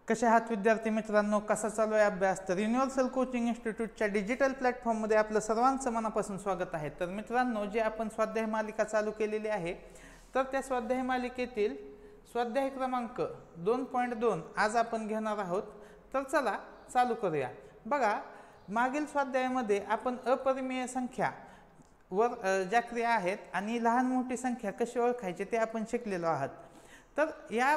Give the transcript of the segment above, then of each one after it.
कसे आहात विद्यार्थी मित्रांनो, कसा चालू आहे अभ्यास? तर युनिव्हर्सल कोचिंग इन्स्टिट्यूटच्या डिजिटल प्लॅटफॉर्ममध्ये आपलं सर्वांचं मनापासून स्वागत आहे. तर मित्रांनो, जे आपण स्वाध्याय मालिका चालू केलेली आहे, तर त्या स्वाध्याय मालिकेतील स्वाध्याय क्रमांक 2.2 आज आपण घेणार आहोत. तर चला चालू करूया. बघा, मागील स्वाध्यायामध्ये आपण अपरिमेय संख्या वर ज्या क्रिया आहेत आणि लहान मोठी संख्या कशी ओळखायची ते आपण शिकलेलो आहात. तर या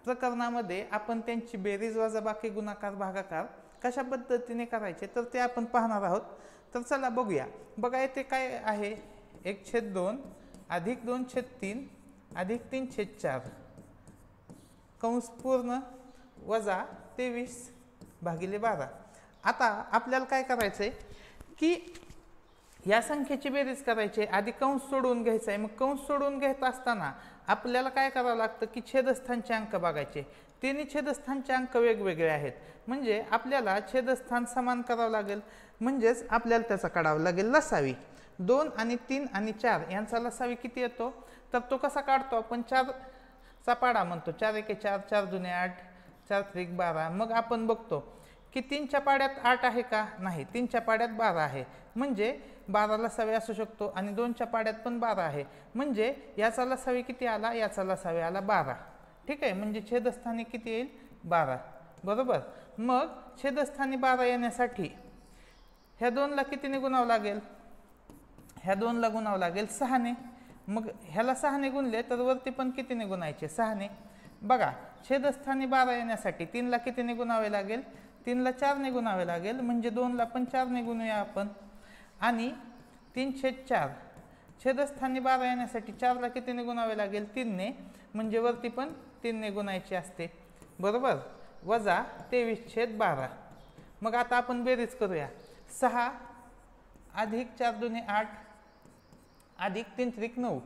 प्रकरणामध्ये आपण त्यांची बेरीज, वजाबाकी, गुणाकार, भागाकार कशा पद्धतीने करायचे तर ते आपण पाहणार आहोत. तर चला बघूया. बघा, येथे काय आहे, 1/2 अधिक 2/3 अधिक 3/4 कंस पूर्ण वजा 23 भागिले 12. आता आपल्याला काय करायचं आहे की या संख्येची बेरीज करायची आहे. आधी कंस सोडवून घ्यायचा आहे. मग कंस सोडवून घेत असताना आपल्याला काय करावं लागतं की छेदस्थानचे अंक बघायचे. तिन्ही छेदस्थानचे अंक वेगवेगळे आहेत, म्हणजे आपल्याला छेदस्थान समान करावं लागेल. म्हणजेच आपल्याला त्याचा काढावा लागेल लसावी. 2 आणि 3 आणि 4 यांचा लसावी किती येतो, तर तो कसा काढतो आपण? 4चा पाडा म्हणतो. 4 × 4 4 × 2 8 4 × 12. मग आपण बघतो की 3च्या पाड्यात 8 आहे का? नाही, 3च्या पाड्यात 12 आहे. म्हणजे 12 लसावी असू शकतो आणि 2च्या पाड्यात पण 12 आहे. म्हणजे याचा लसावी किती आला? याचा लसावी आला 12. ठीक आहे, म्हणजे छेदस्थानी किती येईल? 12. बरोबर. मग छेदस्थानी 12 येण्यासाठी ह्या 2ला कितीने गुणावं लागेल? ह्या 2ला गुणावं लागेल 6ने. मग ह्याला 6ने गुणले तर वरती पण कितीने गुणायचे? 6ने. बघा, छेदस्थानी 12 येण्यासाठी 3ला कितीने गुणावे लागेल? 3ला 4ने गुणावे लागेल. म्हणजे 2ला पण 4ने गुणूया आपण. आणि 3/4 छेदस्थानी 12 येण्यासाठी 4ला कितीने गुणावे लागेल? 3ने. म्हणजे वरती पण 3ने गुणायचे असते. बरोबर. वजा 23/12. मग आता आपण बेरीज करूया. 6 अधिक 4 × 2 8 अधिक 3 × 9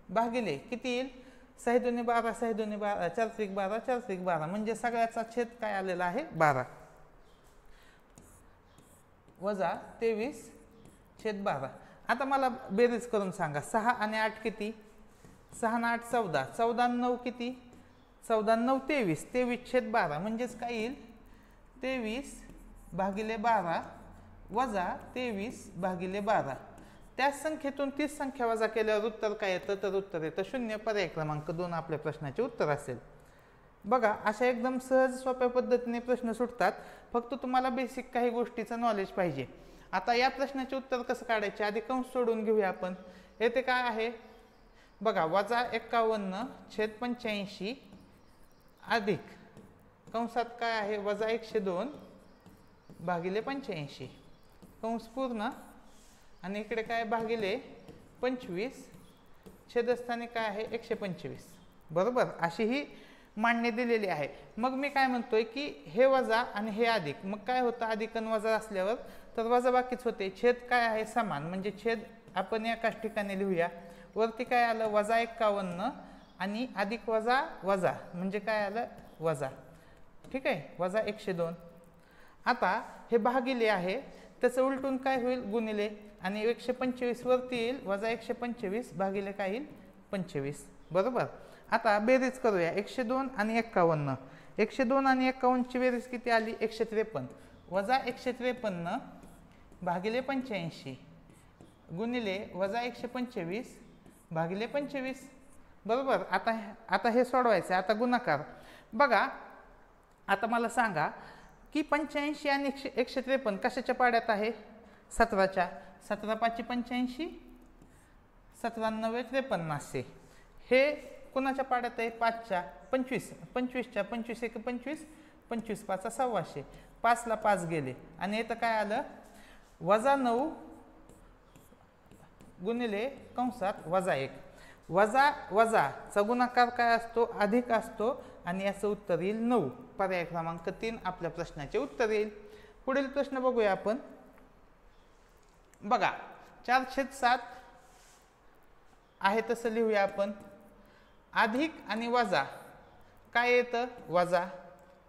भागिले किती येईल? 6 × 2 12 6 × 2 12 4 × 12 4 × 12. म्हणजे सगळ्याचा छेद काय आलेला आहे? 12 वजा 23/12. आता मला बेरीज करून सांगा. 6 आणि 8 किती? 6 आणि 8 14. 14 आणि 9 किती? 14 आणि 9 23. 23/12. म्हणजेच काय येईल? 23/12 वजा 23/12. त्याच संख्येतून 30 संख्या वजा केल्यावर उत्तर काय येतं? तर उत्तर येतं 0. पर्याय क्रमांक 2 आपल्या प्रश्नाचे उत्तर असेल. बघा, अशा एकदम सहज सोप्या पद्धतीने प्रश्न सुटतात. फक्त तुम्हाला बेसिक काही गोष्टीचं नॉलेज पाहिजे. आता या प्रश्नाचे उत्तर कसं काढायचे? आधी कंस सोडून घेऊया आपण. येथे काय आहे बघा, वजा 51/85 अधिक कंसात काय आहे? वजा 102 भागिले 85 कंस पूर्ण. आणि इकडे काय? भागिले 25. छेदस्थानी काय आहे? 125. बरोबर. अशी ही मांडणी दिलेली आहे. मग मी काय म्हणतोय की हे वजा आणि हे अधिक. मग काय होतं? अधिक आणि वजा असल्यावर तर वजाबाकीच होते. छेद काय आहे? समान. म्हणजे छेद आपण एकाच ठिकाणी लिहूया. वरती काय आलं? वजा 51 आणि अधिक वजा वजा म्हणजे काय आलं? वजा. ठीक आहे, वजा 102. आता हे भागिले आहे, त्याचं उलटून काय होईल? गुणिले. आणि 125 वरती येईल. वजा 125 भागिले काय येईल? 25. बरोबर. आता बेरीज करूया. 102 आणि 51. 102 आणि 51ची बेरीज किती आली? 153. वजा 153 भागिले 85 गुणिले वजा 125 भागिले 25. बरोबर. आता हे सोडवायचं आहे. आता गुणाकार बघा. आता मला सांगा की 85 आणि 153 कशाच्या पाड्यात आहे? 17च्या. 17 × 5 = 85. 17 × 9 = 53. हे कुणाच्या पाड्यात आहे? 5च्या. 25च्या. 25 × 1 = 25. 25 × 5 = 1,600. 5ला 5 गेले आणि इथं काय आलं? वजा 9 गुणिले कंसात वजा 1. वजा वजाचा गुणाकार काय असतो? अधिक असतो. आणि याचं उत्तर येईल 9. पर्याय क्रमांक 3 आपल्या प्रश्नाचे उत्तर येईल. पुढील प्रश्न बघूया आपण. बघा, 4/7 आहे तसं लिहूया आपण. अधिक आणि वजा काय येतं? वजा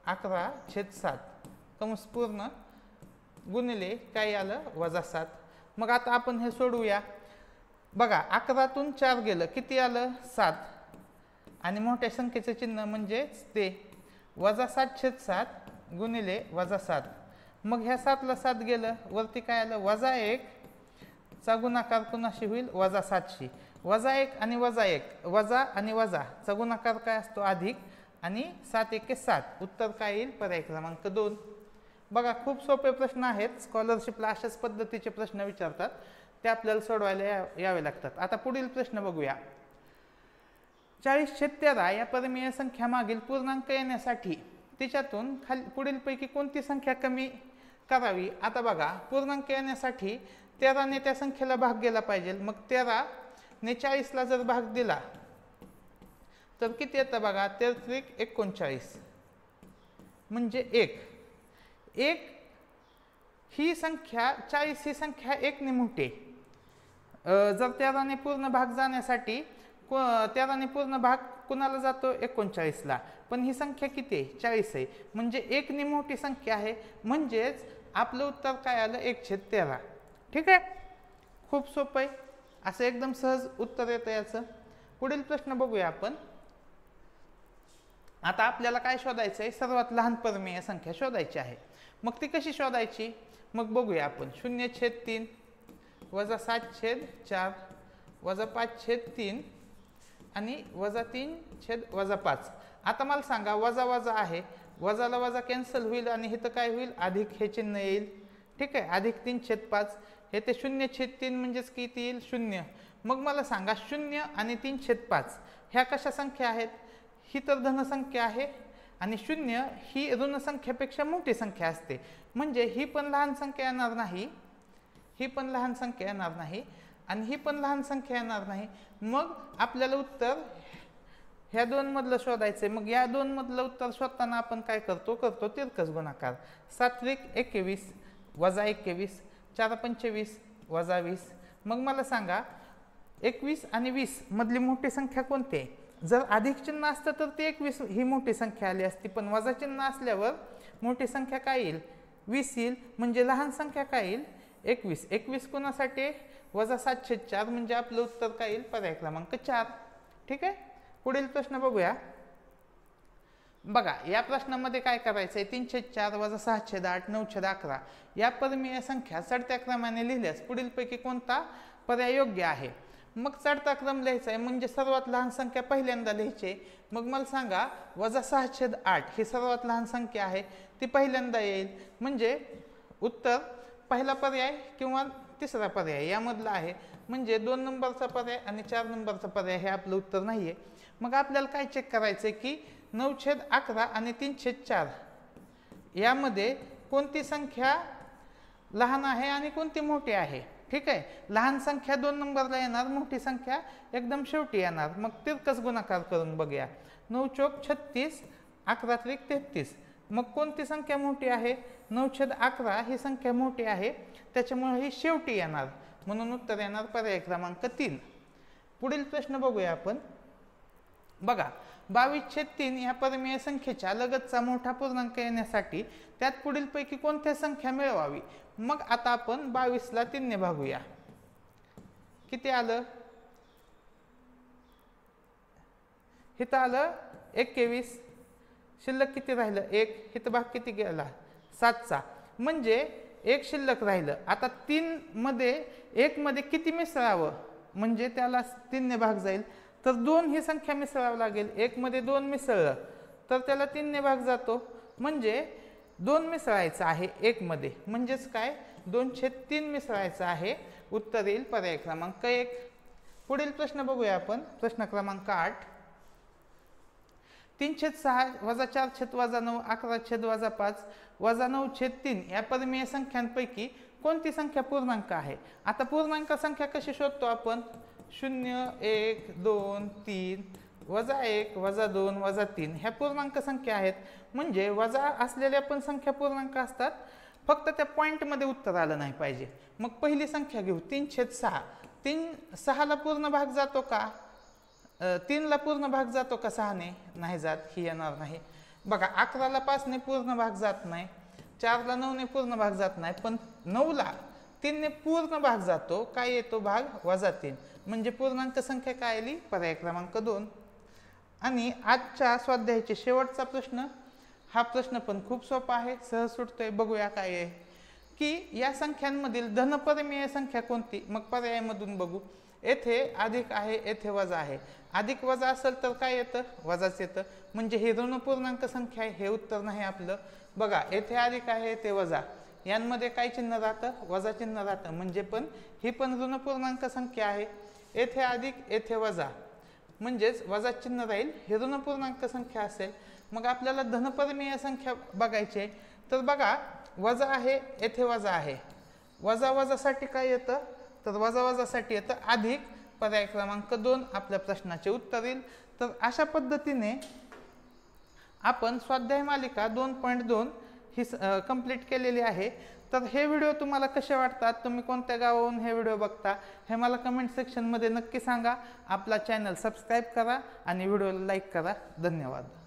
11/7 कंस पूर्ण गुणिले काय आलं? वजा 7. मग आता आपण हे सोडवूया. बघा, 11तून 4 गेलं, किती आलं? 7. आणि मोठ्या संख्येचं चिन्ह म्हणजेच ते वजा 7/7 गुणिले वजा 7. मग ह्या 7ला 7 गेलं, वरती काय आलं वजा 1 चा गुणाकार कुणाशी होईल वजा 7शी. वजा 1 आणि वजा 1 वजा आणि वजा चा गुणाकार काय असतो अधिक आणि 7 1 7. उत्तर काय येईल पर्याय क्रमांक 2. बघा खूप सोपे प्रश्न आहेत. स्कॉलरशिपला अशाच पद्धतीचे प्रश्न विचारतात, ते आपल्याला सोडवायला यावे लागतात. आता पुढील प्रश्न बघूया. 40/13 या परिमेय संख्या मागील पूर्णांक येण्यासाठी तिच्यातून पुढीलपैकी कोणती संख्या कमी करावी. आता बघा पूर्णांक येण्यासाठी 13 ने त्या संख्येला भाग गेला पाहिजे. मग 13 ने 40 ला जर भाग दिला तर किती येतं बघा 13 39 म्हणजे 1 ही संख्या 40 ही संख्या 1 ने मोठी. जर 13 ने पूर्ण भाग जाण्यासाठी 13 ने पूर्ण भाग कुणाला जातो 39 ला, पण ही संख्या किती आहे 40 आहे म्हणजे 1 ने मोठी संख्या आहे. म्हणजेच आपलं उत्तर काय आलं 1/13. ठीक आहे, खूप सोपं आहे, असं एकदम सहज उत्तर येतं याचं. पुढील प्रश्न बघूया आपण. आता आपल्याला काय शोधायचं आहे सर्वात लहान परिमेय संख्या शोधायची आहे. मग ती कशी शोधायची मग बघूया आपण. 0/3 वजा 7/4 वजा 5/3 आणि वजा 3/5. आता मला सांगा वजा वजा आहे, वजाला वजा कॅन्सल होईल आणि इथं काय होईल अधिक हे चिन्ह येईल. ठीक आहे, अधिक 3/5 हे ते 0/3 म्हणजेच किती येईल 0. मग मला सांगा 0 आणि 3/5 ह्या कशा संख्या आहेत. ही तर धन संख्या आहे आणि 0 ही ऋण संख्येपेक्षा मोठी संख्या असते. म्हणजे ही पण लहान संख्या येणार नाही, ही पण लहान संख्या येणार नाही आणि ही पण लहान संख्या येणार नाही. मग आपल्याला उत्तर ह्या दोन मधलं शोधायचं आहे. मग या दोन मधलं उत्तर शोधताना आपण काय करतो तिरकस गुणाकार. 7 21 वजा 21 4 25 वजा 20. मग मला सांगा 21 आणि 20 मधली मोठी संख्या कोणती आहे. जर अधिक चिन्ह असतं तर ती 21 ही मोठी संख्या आली असती, पण वजा चिन्ह असल्यावर मोठी संख्या काय येईल 20 येईल. म्हणजे लहान संख्या काय येईल 21. 21 कोणासाठी वजा 7/4 म्हणजे आपलं उत्तर काय येईल पर्याय क्रमांक 4. ठीक आहे, पुढील प्रश्न बघूया. बघा या प्रश्नामध्ये काय करायचं आहे 3/4 वजा 6/8 9/11 या परिमेय संख्या चढत्या क्रमाने लिहिल्यास पुढीलपैकी कोणता पर्याय योग्य आहे. मग चढता क्रम लिहायचा आहे म्हणजे सर्वात लहान संख्या पहिल्यांदा लिहायची. मग मला सांगा वजा 6/8 ही सर्वात लहान संख्या आहे, ती पहिल्यांदा येईल. म्हणजे उत्तर पहिला पर्याय किंवा तिसरा पर्याय यामधला आहे. म्हणजे 2 नंबरचा पर्याय आणि 4 नंबरचा पर्याय हे आपलं उत्तर नाहीये. मग आपल्याला काय चेक करायचं आहे की 9/11 आणि 3/4 यामध्ये कोणती संख्या लहान आहे आणि कोणती मोठी आहे. ठीक आहे, लहान संख्या 2 नंबरला येणार, मोठी संख्या एकदम शेवटी येणार. मग तिरकस गुणाकार करून बघूया. 9 चौक 36 11 त्रिक 33. मग कोणती संख्या मोठी आहे 9/11 ही संख्या मोठी आहे, त्याच्यामुळे ही शेवटी येणार, म्हणून उत्तर येणार पर्याय क्रमांक 3. पुढील प्रश्न बघूया आपण. बघा 22/3 या परिमेय संख्येच्या लगतचा मोठा पूर्णांक येण्यासाठी त्यात पुढीलपैकी कोणत्या संख्या मिळवावी. मग आता आपण 22 ला 3 ने भागूया. किती आलं इथं आलं 21. शिल्लक किती राहिलं 1. इथं भाग किती गेला 7चा म्हणजे 1 शिल्लक राहिलं. आता 3 मध्ये 1 मध्ये किती मिसळावं म्हणजे त्याला 3 ने भाग जाईल, तर 2 ही संख्या मिसळावं लागेल. 1 मध्ये 2 मिसळलं तर त्याला 3 ने भाग जातो. म्हणजे 2 मिसळायचं आहे 1 मध्ये, म्हणजेच काय 2/3 मिसळायचं आहे. उत्तर येईल पर्याय क्रमांक 1. पुढील प्रश्न बघूया आपण. प्रश्न क्रमांक 8. 3/6 वजा 4/ वजा 9 11/ वजा 5 वजा 9/3 या परिमेय संख्यांपैकी कोणती संख्या पूर्णांक आहे. आता पूर्णांक संख्या कशी शोधतो आपण 0 1 2 3 वजा 1 वजा 2 वजा 3 ह्या पूर्णांक संख्या आहेत. म्हणजे वजा असलेल्या पण संख्या पूर्णांक असतात, फक्त त्या पॉईंटमध्ये उत्तर आलं नाही पाहिजे. मग पहिली संख्या घेऊ 3/6. 6 ला पूर्ण भाग जातो का 3 ला पूर्ण भाग जातो का 6 ने नाही जात, ही येणार नाही. बघा 11 ला 5 ने पूर्ण भाग जात नाही, 4 ला 9 ने पूर्ण भाग जात नाही, पण 9 ला 3 ने पूर्ण भाग जातो. काय येतो भाग वजा 3. म्हणजे पूर्णांक संख्या काय आली पर्याय क्रमांक 2. आणि आजच्या स्वाध्यायाचे शेवटचा प्रश्न हा प्रश्न पण खूप सोपा आहे, सहज सुटतोय. बघूया काय आहे की या संख्यांमधील धनपरिमेय संख्या कोणती. मग पर्यायामधून बघू. येथे अधिक आहे, येथे वजा आहे. अधिक वजा असेल तर काय येतं, वजाच येतं. म्हणजे हे ऋण पूर्णांक संख्या आहे, हे उत्तर नाही आपलं. बघा येथे अधिक आहे, येथे वजा, यांमध्ये काय चिन्ह राहतं, वजा चिन्ह राहतं. म्हणजे पण ही पण ऋण पूर्णांक संख्या आहे. येथे अधिक, येथे वजा, म्हणजेच वजा चिन्ह राहील, हे ऋण पूर्णांक संख्या असेल. मग आपल्याला धनपरिमेय संख्या बघायची आहे. तर बघा वजा आहे, येथे वजा आहे. वजा वजासाठी काय येतं, तर वजा वजासाठी येतं अधिक. पर्याय क्रमांक 2 आपल्या प्रश्नाचे उत्तर येईल. तर अशा पद्धतीने आपण स्वाध्याय मालिका 2.2 ही कंप्लीट केलेली आहे. तर हे व्हिडिओ तुम्हाला कसे वाटतात, तुम्ही कोणत्या गावावरून हे व्हिडिओ बघता, हे मला कमेंट सेक्शनमध्ये नक्की सांगा. आपला चॅनल सबस्क्राईब करा आणि व्हिडिओला लाईक करा. धन्यवाद.